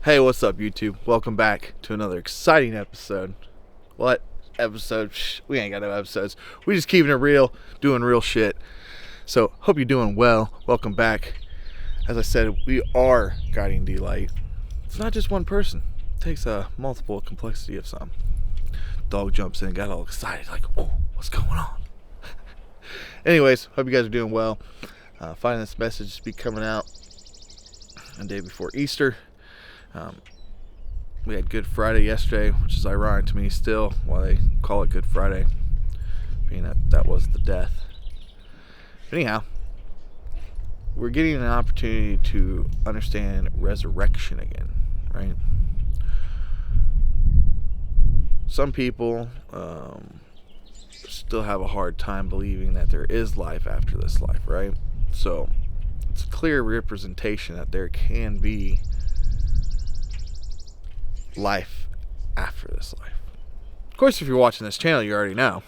Hey, what's up, YouTube? Welcome back to another exciting episode. What episode? We ain't got no episodes. We just keeping it real, doing real shit. So, hope you're doing well. Welcome back. As I said, we are guiding delight. It's not just one person. It takes a multiple complexity of some. Dog jumps in and got all excited, like, oh, what's going on? Anyways, hope you guys are doing well. Finding this message to be coming out a day before Easter. We had Good Friday yesterday, which is ironic to me still why they call it Good Friday, being that was the death. But anyhow, we're getting an opportunity to understand resurrection again, right? Some people still have a hard time believing that there is life after this life, right? So it's a clear representation that there can be life after this life. Of course, if you're watching this channel, you already know.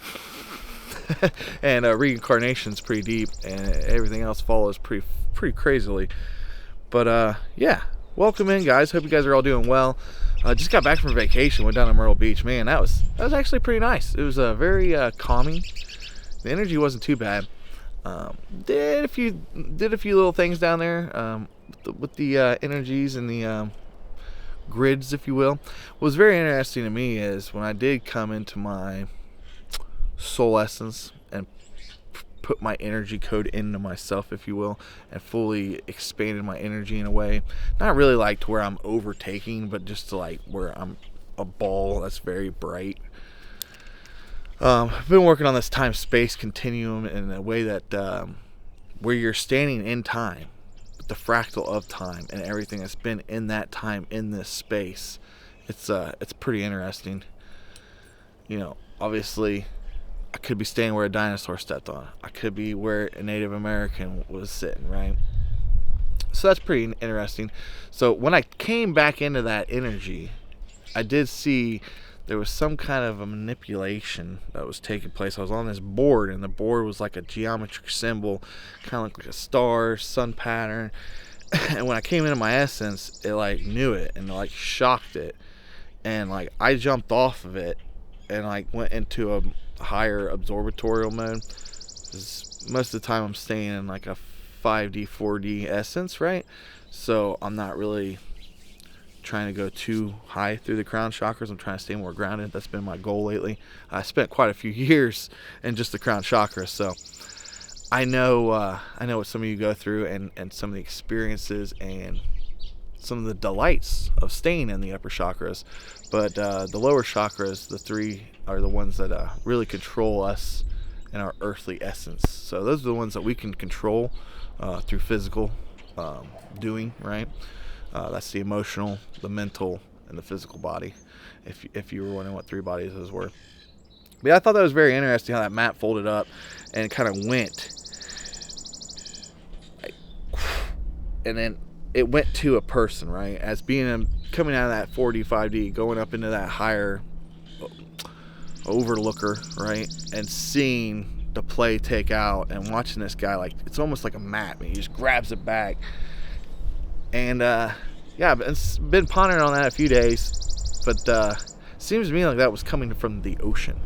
And reincarnation's pretty deep, and everything else follows pretty crazily. But yeah, welcome in, guys. Hope you guys are all doing well. Just got back from vacation. Went down to Myrtle Beach. Man, that was actually pretty nice. It was very calming. The energy wasn't too bad. Did a few little things down there with the energies and the grids, if you will. What was very interesting to me is when I did come into my soul essence and put my energy code into myself, if you will, and fully expanded my energy in a way, not really like to where I'm overtaking, but just to like where I'm a ball that's very bright. I've been working on this time-space continuum in a way that where you're standing in time, the fractal of time and everything that's been in that time in this space. It's pretty interesting. You know, obviously I could be staying where a dinosaur stepped on. I could be where a Native American was sitting, right? So that's pretty interesting. So when I came back into that energy, I did see there was some kind of a manipulation that was taking place. I was on this board, and the board was like a geometric symbol, kind of like a star, sun pattern. And when I came into my essence, it like knew it and like shocked it. And like I jumped off of it and like went into a higher absorbatorial mode. Most of the time I'm staying in like a 5D, 4D essence, right? So I'm not really trying to go too high through the crown chakras. I'm trying to stay more grounded. That's been my goal lately. I spent quite a few years in just the crown chakra, so I know what some of you go through and some of the experiences and some of the delights of staying in the upper chakras. But the lower chakras, the three, are the ones that really control us in our earthly essence. So those are the ones that we can control through physical doing, right? That's the emotional, the mental, and the physical body, if you were wondering what three bodies those were. But yeah, I thought that was very interesting how that map folded up and it kind of went. And then it went to a person, right? As coming out of that 4D, 5D, going up into that higher overlooker, right? And seeing the play take out and watching this guy, like, it's almost like a map. And he just grabs it back. And yeah, it's been pondering on that a few days, but seems to me like that was coming from the ocean,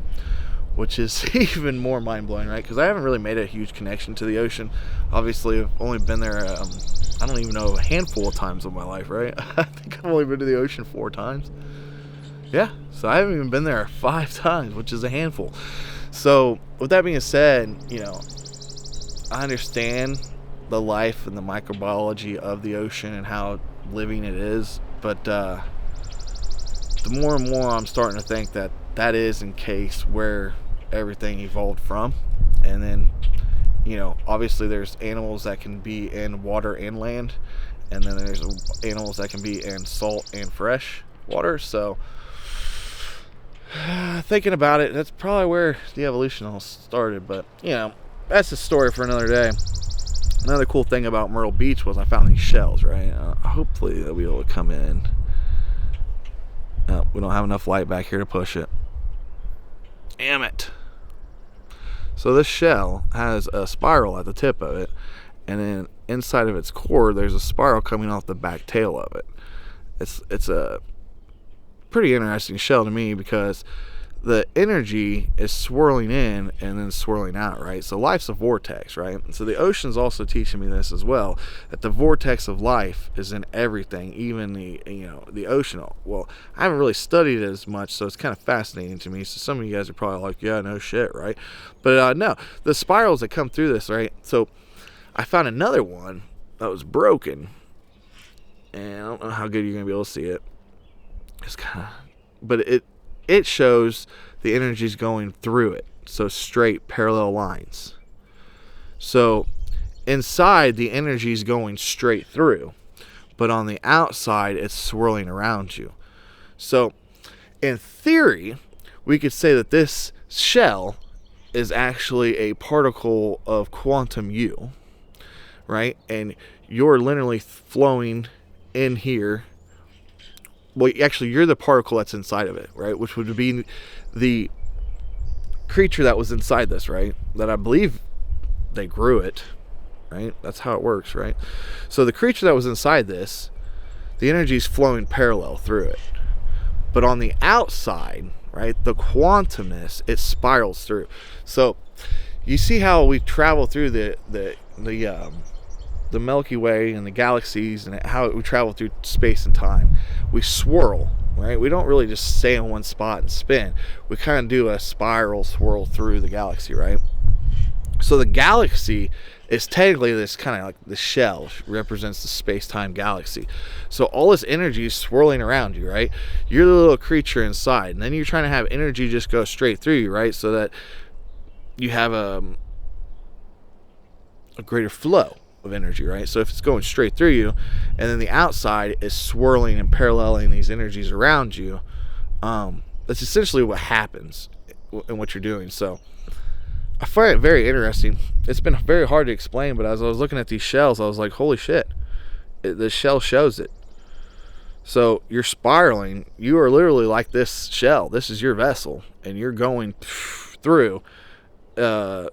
which is even more mind-blowing, right? Because I haven't really made a huge connection to the ocean. Obviously, I've only been there, I don't even know, a handful of times in my life, right? I think I've only been to the ocean 4 times. Yeah, so I haven't even been there 5 times, which is a handful. So with that being said, you know, I understand the life and the microbiology of the ocean and how living it is, but the more and more I'm starting to think that is in case where everything evolved from. And then, you know, obviously there's animals that can be in water and land, and then there's animals that can be in salt and fresh water. So thinking about it, that's probably where the evolution all started. But you know, that's a story for another day. Another cool thing about Myrtle Beach was I found these shells, right? Hopefully they'll be able to come in. We don't have enough light back here to push it. Damn it. So this shell has a spiral at the tip of it, and then inside of its core there's a spiral coming off the back tail of it. It's a pretty interesting shell to me, because the energy is swirling in and then swirling out, right? So life's a vortex, right? So the ocean's also teaching me this as well, that the vortex of life is in everything, even the ocean. Well, I haven't really studied it as much, so it's kind of fascinating to me. So some of you guys are probably like, yeah, no shit, right? But no, the spirals that come through this, right? So I found another one that was broken, and I don't know how good you're gonna be able to see it. It's kind of, but it shows the energies going through it, so straight parallel lines. So inside, the energy is going straight through, but on the outside it's swirling around you. So in theory, we could say that this shell is actually a particle of quantum U, right? And you're literally flowing in here. Well, actually, you're the particle that's inside of it, right? Which would be the creature that was inside this, right? That I believe they grew it, right? That's how it works, right? So the creature that was inside this, the energy is flowing parallel through it. But on the outside, right, the quantumness, it spirals through. So you see how we travel through the Milky Way and the galaxies, and how we travel through space and time. We swirl, right? We don't really just stay in one spot and spin. We kind of do a spiral swirl through the galaxy, right? So the galaxy is technically this kind of like the shell represents the space-time galaxy. So all this energy is swirling around you, right? You're the little creature inside, and then you're trying to have energy just go straight through you, right? So that you have a greater flow of energy, right? So if it's going straight through you, and then the outside is swirling and paralleling these energies around you, that's essentially what happens in what you're doing. So I find it very interesting. It's been very hard to explain, but as I was looking at these shells, I was like, holy shit, the shell shows it. So you're spiraling. You are literally like this shell. This is your vessel, and you're going through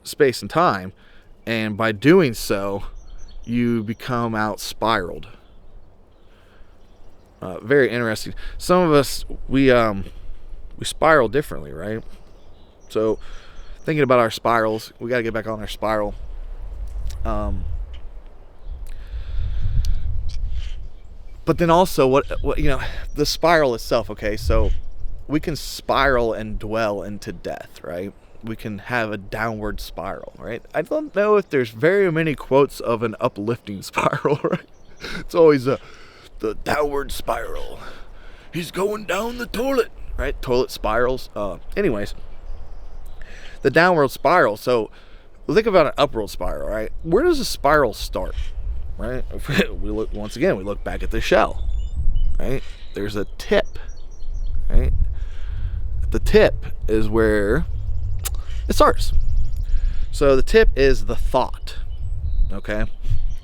space and time, and by doing so, you become out spiraled. Very interesting. Some of us, we spiral differently, right? So thinking about our spirals, we got to get back on our spiral. But then also what the spiral itself, okay? So we can spiral and dwell into death, right? We can have a downward spiral, right? I don't know if there's very many quotes of an uplifting spiral, right? It's always the downward spiral. He's going down the toilet, right? Toilet spirals. Anyways, the downward spiral. So think about an upward spiral, right? Where does a spiral start, right? We look back at the shell, right? There's a tip, right? The tip is where it starts. So the tip is the thought. Okay?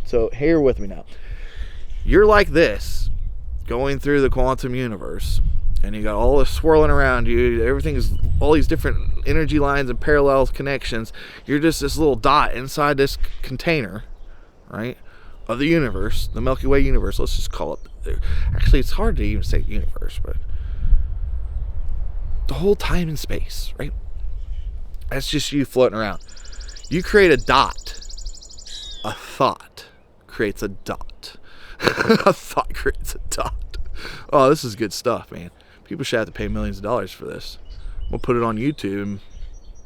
So here with me now. You're like this, going through the quantum universe, and you got all this swirling around you. Everything is all these different energy lines and parallel connections. You're just this little dot inside this container, right, of the universe, the Milky Way universe. Let's just call it. Actually, it's hard to even say universe, but the whole time and space, right? That's just you floating around. You create a dot. A thought creates a dot. A thought creates a dot. Oh, this is good stuff, man. People should have to pay millions of dollars for this. We'll put it on YouTube, and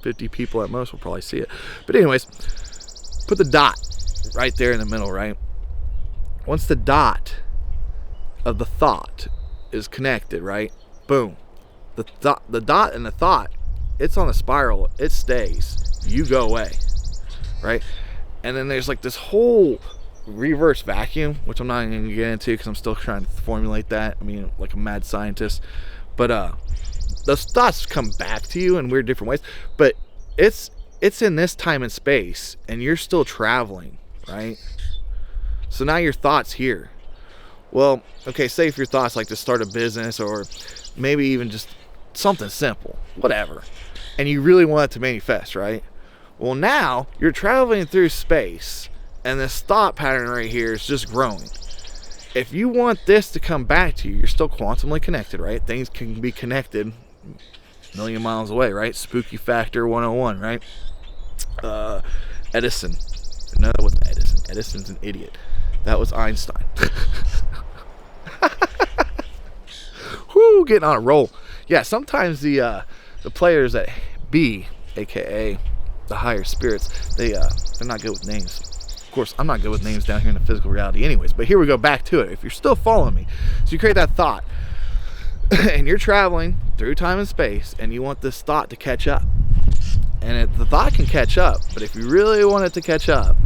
50 people at most will probably see it. But anyways, put the dot right there in the middle, right? Once the dot of the thought is connected, right? Boom. The dot and the thought, it's on a spiral. It stays. You go away, right? And then there's like this whole reverse vacuum, which I'm not even going to get into because I'm still trying to formulate that. I mean, like a mad scientist. But those thoughts come back to you in weird different ways. But it's in this time and space, and you're still traveling, right? So now your thoughts here. Well, okay, say if your thoughts like to start a business, or maybe even just something simple, whatever, and you really want it to manifest, right? Well, now you're traveling through space, and this thought pattern right here is just growing. if you want this to come back to you, you're still quantumly connected, right? Things can be connected a million miles away, right? Spooky factor 101, right? Edison. No, that wasn't Edison. Edison's an idiot. That was Einstein. Whoo, getting on a roll. Yeah, sometimes the players at B, aka the higher spirits, they're not good with names. Of course, I'm not good with names down here in the physical reality anyways, but here we go back to it. If you're still following me, so you create that thought, and you're traveling through time and space, and you want this thought to catch up. And the thought can catch up, but if you really want it to catch up,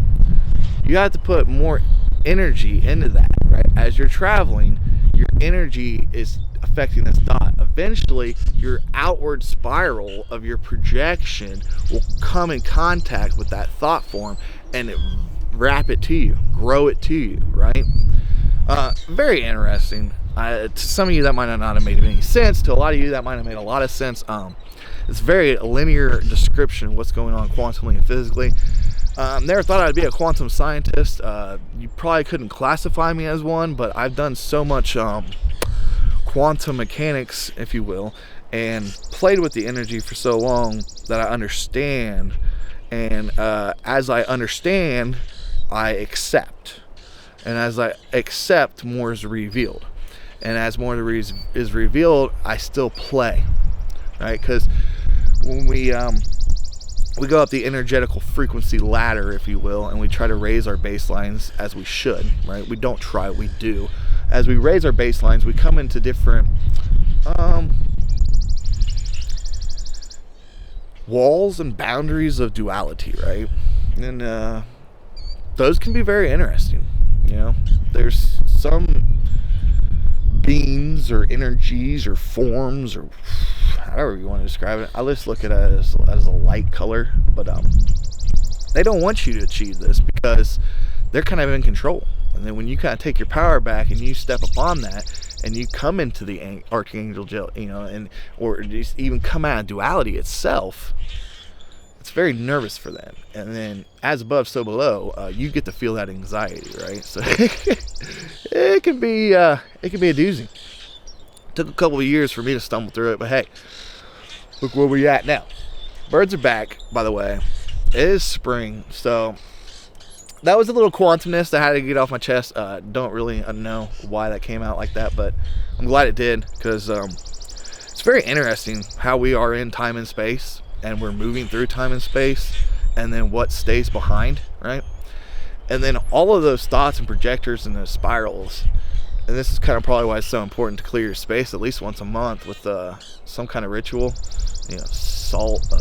you have to put more energy into that, right? As you're traveling, your energy is affecting this thought. Eventually, your outward spiral of your projection will come in contact with that thought form and wrap it to you, grow it to you, right? Very interesting. To some of you that might not have made any sense. To a lot of you that might have made a lot of sense. It's very linear description of what's going on quantumly and physically. Never thought I'd be a quantum scientist. You probably couldn't classify me as one, but I've done so much quantum mechanics, if you will, and played with the energy for so long that I understand. And as I understand, I accept. And as I accept, more is revealed. And as more is revealed, I still play, right? Because when we go up the energetical frequency ladder, if you will, and we try to raise our baselines, as we should, right? We don't try, we do. As we raise our baselines, we come into different walls and boundaries of duality, right? And those can be very interesting. You know, there's some beings or energies or forms or however you want to describe it. I just look at it as a light color, but they don't want you to achieve this because they're kind of in control. And then when you kind of take your power back and you step upon that and you come into the archangel, you know, and or just even come out of duality itself, it's very nervous for them. And then as above, so below, you get to feel that anxiety, right? So it can be a doozy. It took a couple of years for me to stumble through it, but hey, look where we're at now. Birds are back, by the way. It is spring, so that was a little quantumness I had to get off my chest. Don't really know why that came out like that, but I'm glad it did, because it's very interesting how we are in time and space, and we're moving through time and space, and then what stays behind, right? And then all of those thoughts and projectors and those spirals. And this is kind of probably why it's so important to clear your space at least once a month with some kind of ritual. You know, salt.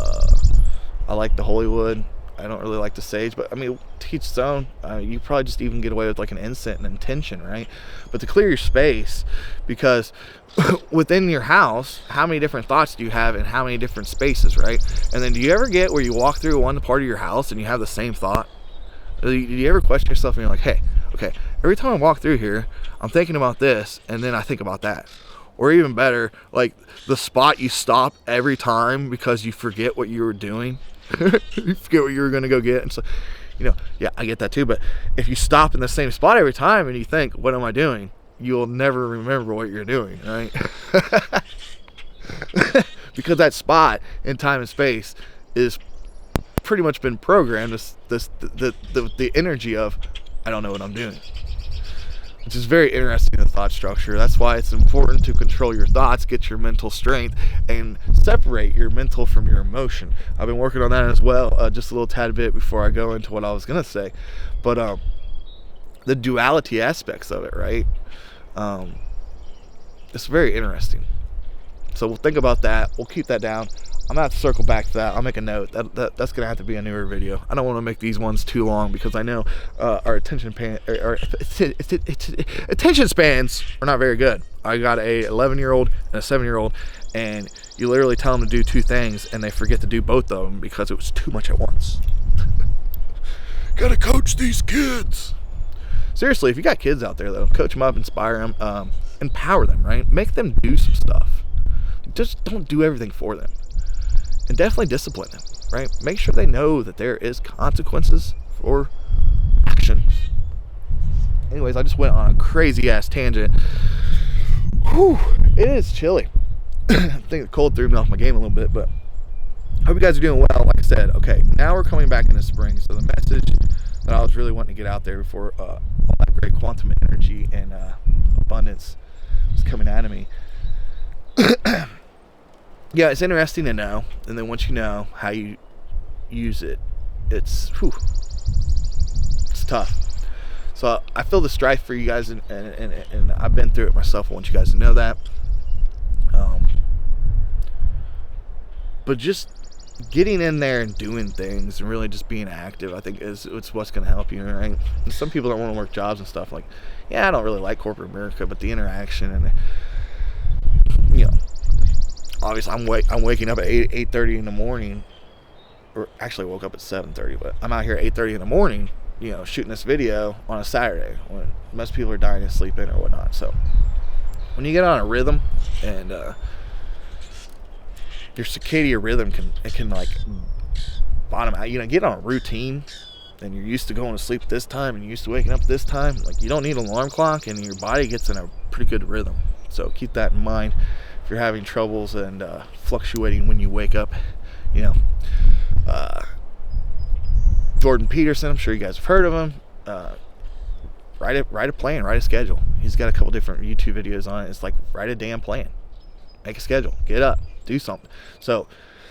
I like the holy wood. I don't really like the sage, but I mean, to each his own. You probably just even get away with like an incense and intention, right? But to clear your space, because within your house, how many different thoughts do you have in how many different spaces, right? And then do you ever get where you walk through one part of your house and you have the same thought? Do you ever question yourself and you're like, hey, okay, every time I walk through here, I'm thinking about this, and then I think about that. Or even better, like the spot you stop every time because you forget what you were doing. You forget what you were going to go get. And so, you know, yeah, I get that too. But if you stop in the same spot every time and you think, what am I doing? You'll never remember what you're doing, right? Because that spot in time and space is pretty much been programmed the energy of, I don't know what I'm doing. Which is very interesting in the thought structure. That's why it's important to control your thoughts, get your mental strength, and separate your mental from your emotion. I've been working on that as well, just a little tad bit before I go into what I was going to say. But the duality aspects of it, right? It's very interesting. So we'll think about that. We'll keep that down. I'm going to have to circle back to that. I'll make a note. That's going to have to be a newer video. I don't want to make these ones too long because I know our attention spans are not very good. I got a 11-year-old and a 7-year-old, and you literally tell them to do two things, and they forget to do both of them because it was too much at once. Gotta coach these kids. Seriously, if you got kids out there, though, coach them up, inspire them, empower them, right? Make them do some stuff. Just don't do everything for them. And definitely discipline them, right? Make sure they know that there is consequences for actions. anyways, I just went on a crazy ass tangent. Whew, it is chilly. I think the cold threw me off my game a little bit, but I hope you guys are doing well. Like I said, okay, now we're coming back into spring, so the message that I was really wanting to get out there before all that great quantum energy and abundance was coming out of me. Yeah, it's interesting to know, and then once you know how you use it, it's tough. So I feel the strife for you guys, and I've been through it myself. I want you guys to know that. But just getting in there and doing things and really just being active, I think it's what's going to help you, right? And some people don't want to work jobs and stuff. Like, yeah, I don't really like corporate America, but the interaction and, you know, obviously I'm waking up at 8:30 in the morning, or actually woke up at 7:30, but I'm out here at 8:30 in the morning, you know, shooting this video on a Saturday when most people are dying to sleep in or whatnot. So when you get on a rhythm and your circadian rhythm can like bottom out, you know, get on a routine and you're used to going to sleep at this time and you're used to waking up at this time, like you don't need an alarm clock and your body gets in a pretty good rhythm. So keep that in mind if you're having troubles and fluctuating when you wake up. You know, Jordan Peterson, I'm sure you guys have heard of him. Write a plan, write a schedule. He's got a couple different YouTube videos on it. It's like, write a damn plan, make a schedule, get up, do something. So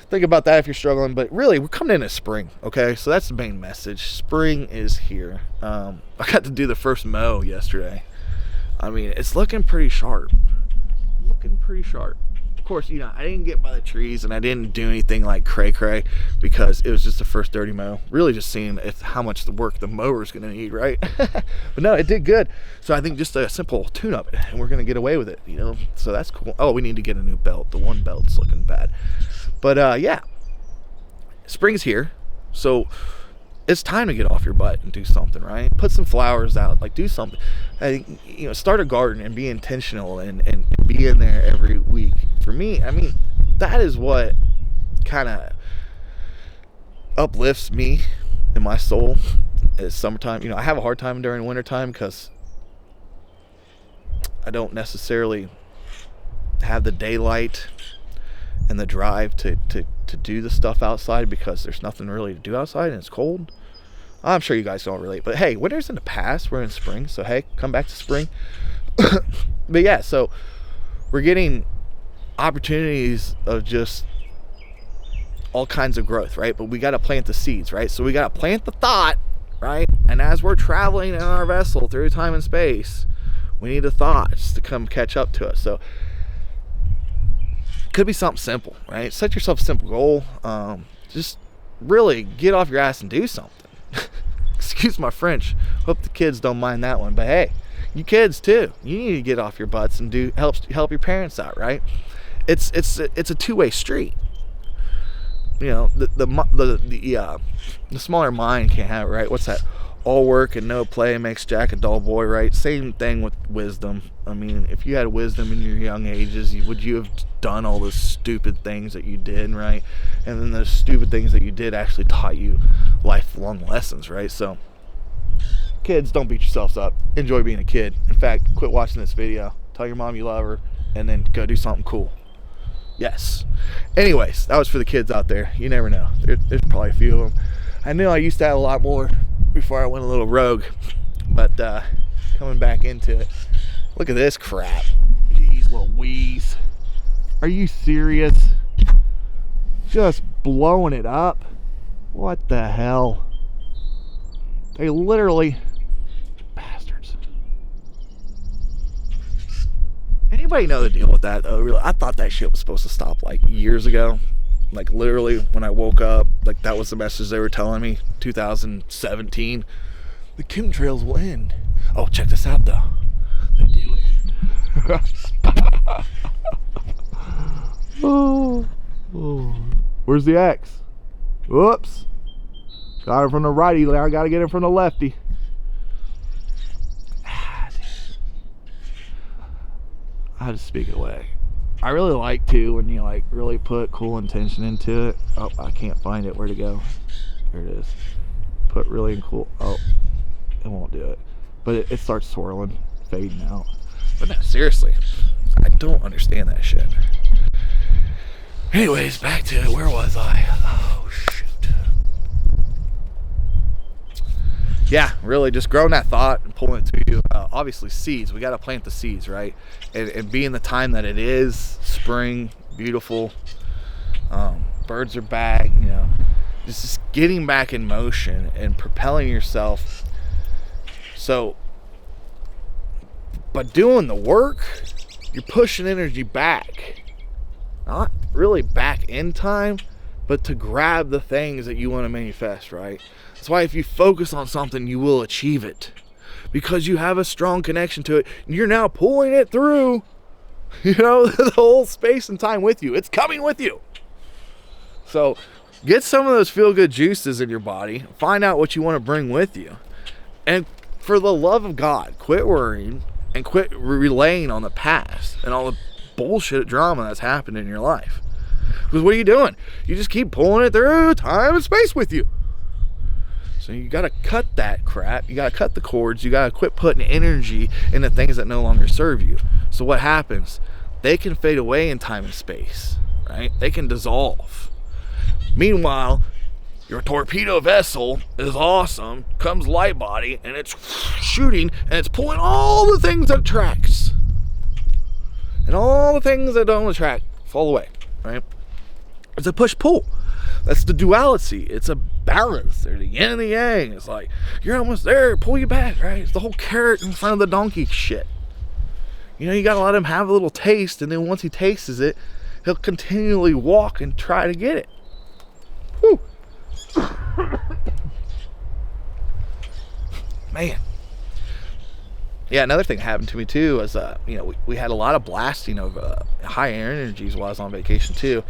think about that if you're struggling. But really, we're coming into spring, okay? So that's the main message. Spring is here. I got to do the first mow yesterday. I mean, it's looking pretty sharp. Of course, you know, I didn't get by the trees and I didn't do anything like cray because it was just the first dirty mow. Really just seeing how much the work the mower is going to need, right? But no, it did good. So I think just a simple tune-up and we're going to get away with it, you know? So that's cool. Oh, we need to get a new belt. The one belt's looking bad. But yeah, spring's here. So it's time to get off your butt and do something, right? Put some flowers out, like do something. I think, you know, start a garden and be intentional and be in there every week. For me, I mean, that is what kind of uplifts me in my soul is summertime. You know, I have a hard time during wintertime because I don't necessarily have the daylight and the drive to do the stuff outside because there's nothing really to do outside and it's cold. I'm sure you guys don't relate, but hey, winter's in the past. We're in spring, so hey, come back to spring. But yeah, so we're getting opportunities of just all kinds of growth, right? But we got to plant the seeds, right? So we got to plant the thought, right? And as we're traveling in our vessel through time and space, we need the thoughts to come catch up to us. So it could be something simple, right? Set yourself a simple goal. Just really get off your ass and do something. Excuse my French. Hope the kids don't mind that one. But hey, you kids too, you need to get off your butts and help your parents out, right? It's a two-way street. You know, the smaller mind can't have it, right? What's that? All work and no play makes Jack a dull boy, right? Same thing with wisdom. I mean, if you had wisdom in your young ages, would you have done all the stupid things that you did, right? And then those stupid things that you did actually taught you lifelong lessons, right? So kids, don't beat yourselves up. Enjoy being a kid. In fact, quit watching this video. Tell your mom you love her and then go do something cool. Yes. Anyways, that was for the kids out there. You never know. There's probably a few of them. I knew I used to have a lot more before I went a little rogue, but coming back into it. Look at this crap. Jeez Louise. Are you serious? Just blowing it up. What the hell? They literally, bastards. Anybody know the deal with that though? Really, I thought that shit was supposed to stop like years ago. Like literally when I woke up, like that was the message they were telling me. 2017, the chemtrails will end. Oh, check this out though. They do end. Oh. Where's the X? Whoops. Got it from the righty. Now I gotta get it from the lefty. I just speak it away. I really like to when you like really put cool intention into it. Oh, I can't find it. Where to go? There it is. Put really cool. Oh, it won't do it. but it starts swirling, fading out. But no, seriously, I don't understand that shit. Anyways, back to where was I? Oh shoot. Yeah, really just growing that thought and pulling it to you. Obviously seeds, we got to plant the seeds, right? And being the time that it is, spring, beautiful, birds are back, you know, just getting back in motion and propelling yourself. So by doing the work, you're pushing energy back, not really back in time, but to grab the things that you want to manifest, right? That's why if you focus on something, you will achieve it, because you have a strong connection to it. You're now pulling it through, you know, the whole space and time with you. It's coming with you. So get some of those feel-good juices in your body. Find out what you want to bring with you. And for the love of God, quit worrying and quit relaying on the past and all the bullshit drama that's happened in your life. Because what are you doing? You just keep pulling it through time and space with you. So you got to cut that crap. You got to cut the cords. You got to quit putting energy into things that no longer serve you. So what happens? They can fade away in time and space, right? They can dissolve. Meanwhile, your torpedo vessel is awesome, comes light body, and it's shooting, and it's pulling all the things that attracts. And all the things that don't attract fall away, right? It's a push-pull. That's the duality. It's a balance. There's the yin and the yang. It's like, you're almost there, pull you back, right? It's the whole carrot in front of the donkey shit. You know, you gotta let him have a little taste, and then once he tastes it, he'll continually walk and try to get it. Whew. Man. Yeah, another thing happened to me too was, you know, we had a lot of blasting of high energies while I was on vacation too.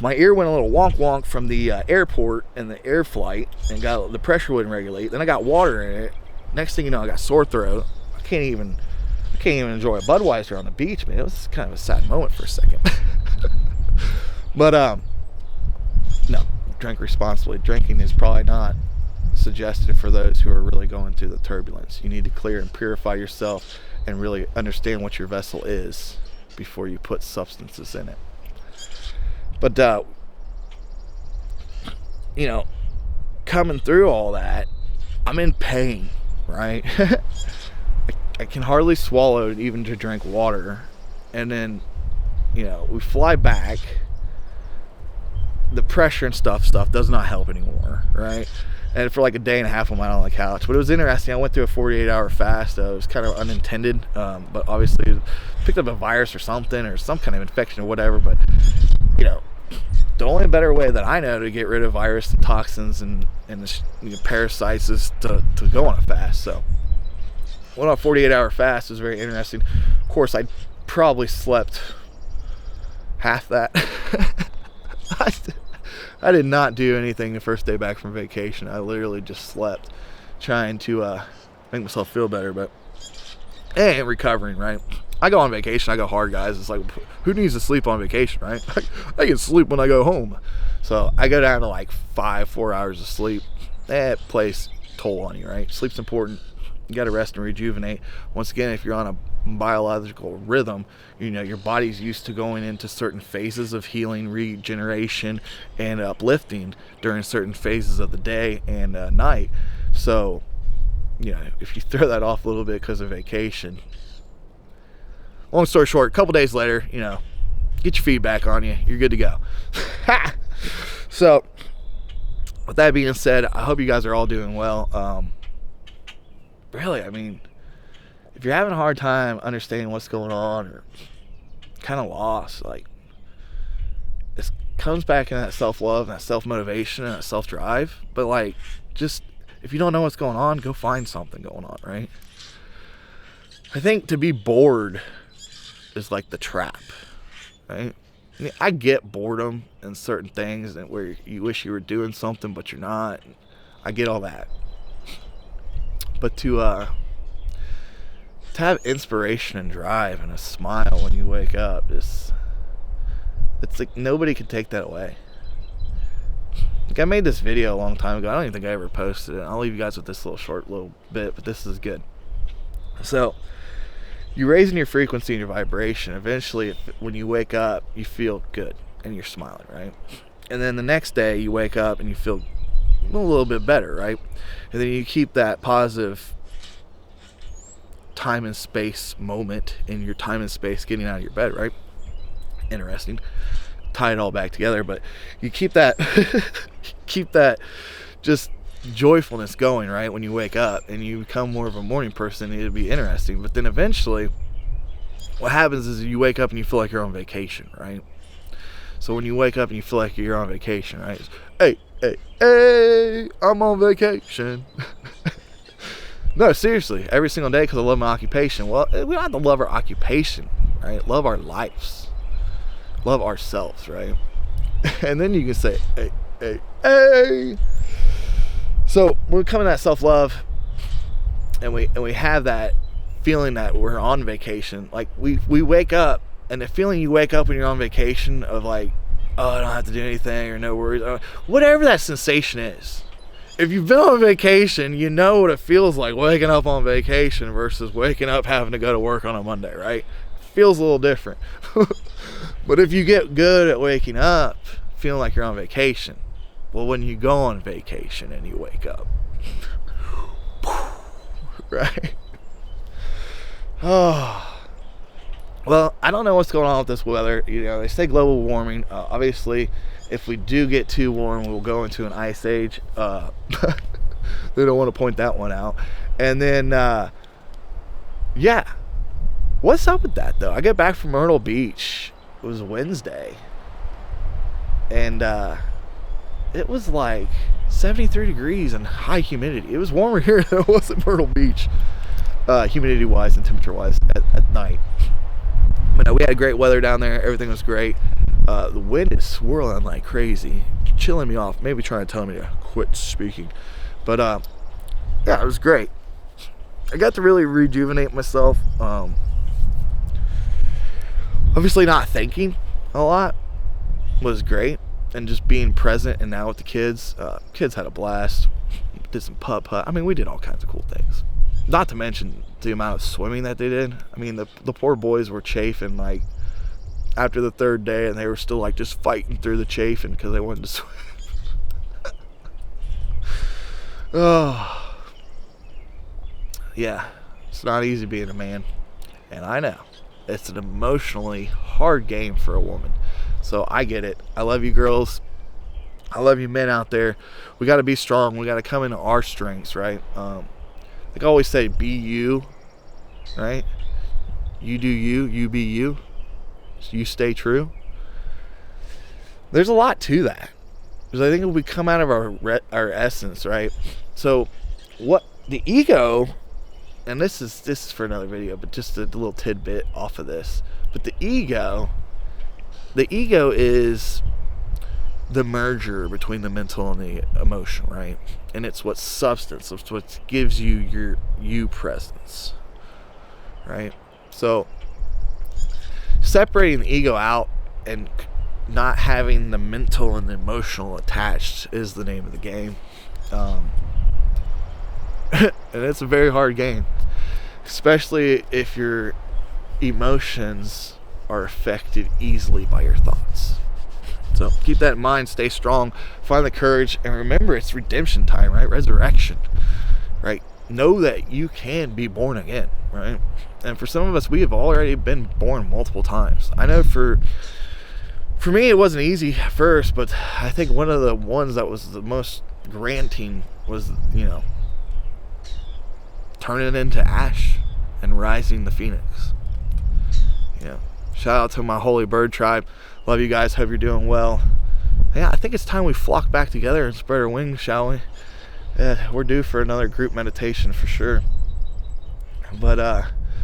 My ear went a little wonk wonk from the airport and the air flight, and got the pressure wouldn't regulate. Then I got water in it. Next thing you know, I got sore throat. I can't even enjoy a Budweiser on the beach, man. It was kind of a sad moment for a second. But no, drink responsibly. Drinking is probably not suggested for those who are really going through the turbulence. You need to clear and purify yourself and really understand what your vessel is before you put substances in it. But you know, coming through all that, I'm in pain, right? I can hardly swallow even to drink water. And then, you know, we fly back. The pressure and stuff does not help anymore, right? And for like a day and a half I'm out on the couch. But it was interesting. I went through a 48-hour fast. It was kind of unintended, but obviously picked up a virus or something, or some kind of infection or whatever. But you know, the only better way that I know to get rid of virus and toxins and parasites is to go on a fast. So went on a 48-hour fast. It was very interesting. Of course, I probably slept half that. I did not do anything the first day back from vacation. I literally just slept, trying to make myself feel better, but recovering, right? I go on vacation, I go hard, guys. It's like, who needs to sleep on vacation, right? I can sleep when I go home. So I go down to like 4 hours of sleep. That plays toll on you, right? Sleep's important. You got to rest and rejuvenate. Once again, if you're on a biological rhythm, you know, your body's used to going into certain phases of healing, regeneration, and uplifting during certain phases of the day and night. So, you know, if you throw that off a little bit because of vacation, long story short, a couple days later, you know, get your feet back on you. You're good to go. So, with that being said, I hope you guys are all doing well. Really, I mean, if you're having a hard time understanding what's going on, or kind of lost, like, it comes back in that self-love, and that self-motivation, and that self-drive. But like, just, if you don't know what's going on, go find something going on, right? I think to be bored is like the trap, right? I mean, I get boredom in certain things, and where you wish you were doing something but you're not. I get all that. But to have inspiration and drive and a smile when you wake up, it's like nobody can take that away. Like, I made this video a long time ago. I don't even think I ever posted it. I'll leave you guys with this little bit, but this is good. So, you're raising your frequency and your vibration. Eventually, when you wake up, you feel good and you're smiling, right? And then the next day, you wake up and you feel a little bit better, right? And then you keep that positive time and space moment in your time and space getting out of your bed, right? Interesting. Tie it all back together, but you keep that keep that just joyfulness going, right? When you wake up and you become more of a morning person, it'd be interesting. But then eventually what happens is you wake up and you feel like you're on vacation, right? So when you wake up and you feel like you're on vacation, right? It's, hey, I'm on vacation. No, seriously, every single day, because I love my occupation. Well, we don't have to love our occupation, right? Love our lives. Love ourselves, right? And then you can say, hey. So when we come in that self-love and we have that feeling that we're on vacation, like we wake up, and the feeling you wake up when you're on vacation of like, oh, I don't have to do anything or no worries, whatever that sensation is. If you've been on vacation, you know what it feels like waking up on vacation versus waking up having to go to work on a Monday, right? Feels a little different. But if you get good at waking up feeling like you're on vacation, well, when you go on vacation and you wake up, right? Oh. Well, I don't know what's going on with this weather. You know, they say global warming. Obviously, if we do get too warm, we'll go into an ice age. They don't want to point that one out. And then, yeah. What's up with that, though? I get back from Myrtle Beach. It was Wednesday. And it was like 73 degrees and high humidity. It was warmer here than it was at Myrtle Beach, humidity-wise and temperature-wise at night. But no, we had great weather down there. Everything was great. The wind is swirling like crazy, chilling me off, maybe trying to tell me to quit speaking. But yeah, it was great. I got to really rejuvenate myself. Obviously not thinking a lot was great, and just being present and now with the kids. Kids had a blast. Did some putt-putt. I mean, we did all kinds of cool things. Not to mention the amount of swimming that they did. I mean, the poor boys were chafing like after the third day, and they were still like just fighting through the chafing because they wanted to swim. Oh, yeah, it's not easy being a man, and I know it's an emotionally hard game for a woman. So I get it. I love you girls. I love you men out there. We got to be strong. We got to come into our strengths, right? Like I always say, be you, right? You do you, you be you. So you stay true. There's a lot to that. Because I think if we come out of our essence, right? So what the ego, and this is for another video, but just a little tidbit off of this. But the ego is the merger between the mental and the emotion, right? And it's what substance, it's what gives you your you presence, right? So separating the ego out and not having the mental and the emotional attached is the name of the game. And it's a very hard game, especially if your emotions are affected easily by your thoughts. So keep that in mind, stay strong, find the courage, and remember it's redemption time, right? Resurrection, right? Know that you can be born again, right? And for some of us, we have already been born multiple times. I know for me, it wasn't easy at first, but I think one of the ones that was the most granting was, turning into ash and rising the phoenix. Shout out to my holy bird tribe. Love you guys. Hope you're doing well. Yeah, I think it's time we flock back together and spread our wings, shall we? Yeah, we're due for another group meditation for sure. But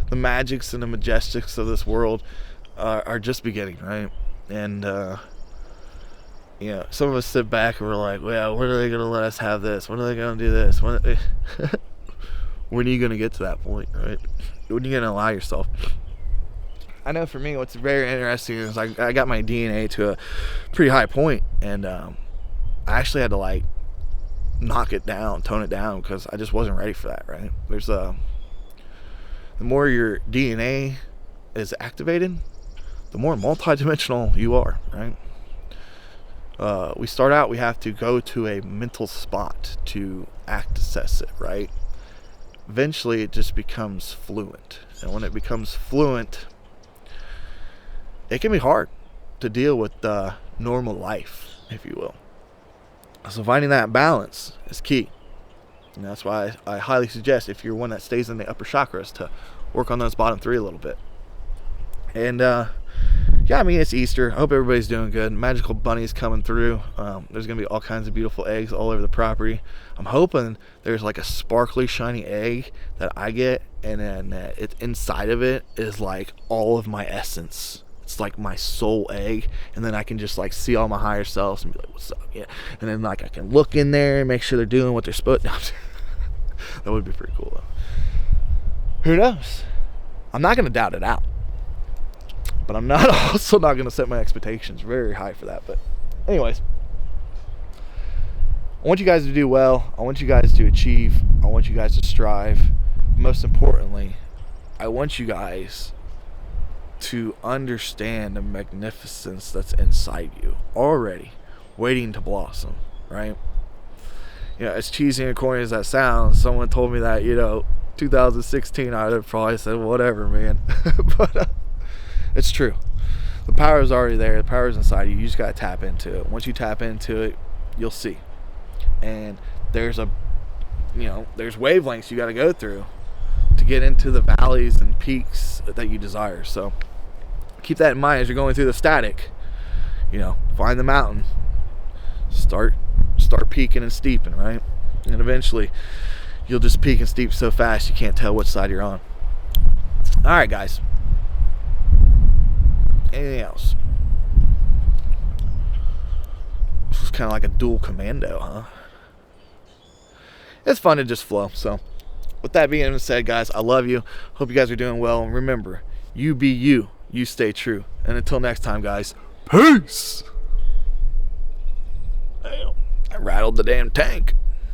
the magics and the majestics of this world are just beginning, right? And some of us sit back and we're like, well, when are they going to let us have this? When are they going to do this? When are you going to get to that point, right? When are you going to allow yourself? I know for me, what's very interesting is I got my DNA to a pretty high point, and I actually had to like knock it down, tone it down, because I just wasn't ready for that, right? There's the more your DNA is activated, the more multidimensional you are, right? We start out, we have to go to a mental spot to access it, right? Eventually it just becomes fluent, and when it becomes fluent, it can be hard to deal with normal life, if you will. So finding that balance is key. And that's why I highly suggest, if you're one that stays in the upper chakras, to work on those bottom 3 a little bit. And yeah, I mean, it's Easter. I hope everybody's doing good. Magical bunnies coming through. There's going to be all kinds of beautiful eggs all over the property. I'm hoping there's like a sparkly, shiny egg that I get, and then it's inside of it is like all of my essence. It's like my soul egg, and then I can just like see all my higher selves and be like, what's up? Yeah. And then like I can look in there and make sure they're doing what they're supposed to. That would be pretty cool though. Who knows? I'm not going to doubt it out, but I'm not also not going to set my expectations very high for that. But anyways, I want you guys to do well. I want you guys to achieve. I want you guys to strive. Most importantly, I want you guys to understand the magnificence that's inside you already, waiting to blossom, right? You know, as cheesy and corny as that sounds, someone told me that, 2016, I'd have probably said, whatever, man. But it's true. The power is already there. The power is inside you. You just got to tap into it. Once you tap into it, you'll see. And there's there's wavelengths you got to go through to get into the valleys and peaks that you desire. So keep that in mind as you're going through the static. Find the mountain. Start peaking and steeping, right? And eventually you'll just peak and steep so fast you can't tell which side you're on. All right, guys. Anything else? This is kind of like a dual commando, huh? It's fun to just flow. So with that being said, guys, I love you. Hope you guys are doing well. And remember, you be you. You stay true. And until next time, guys, peace. Damn, I rattled the damn tank.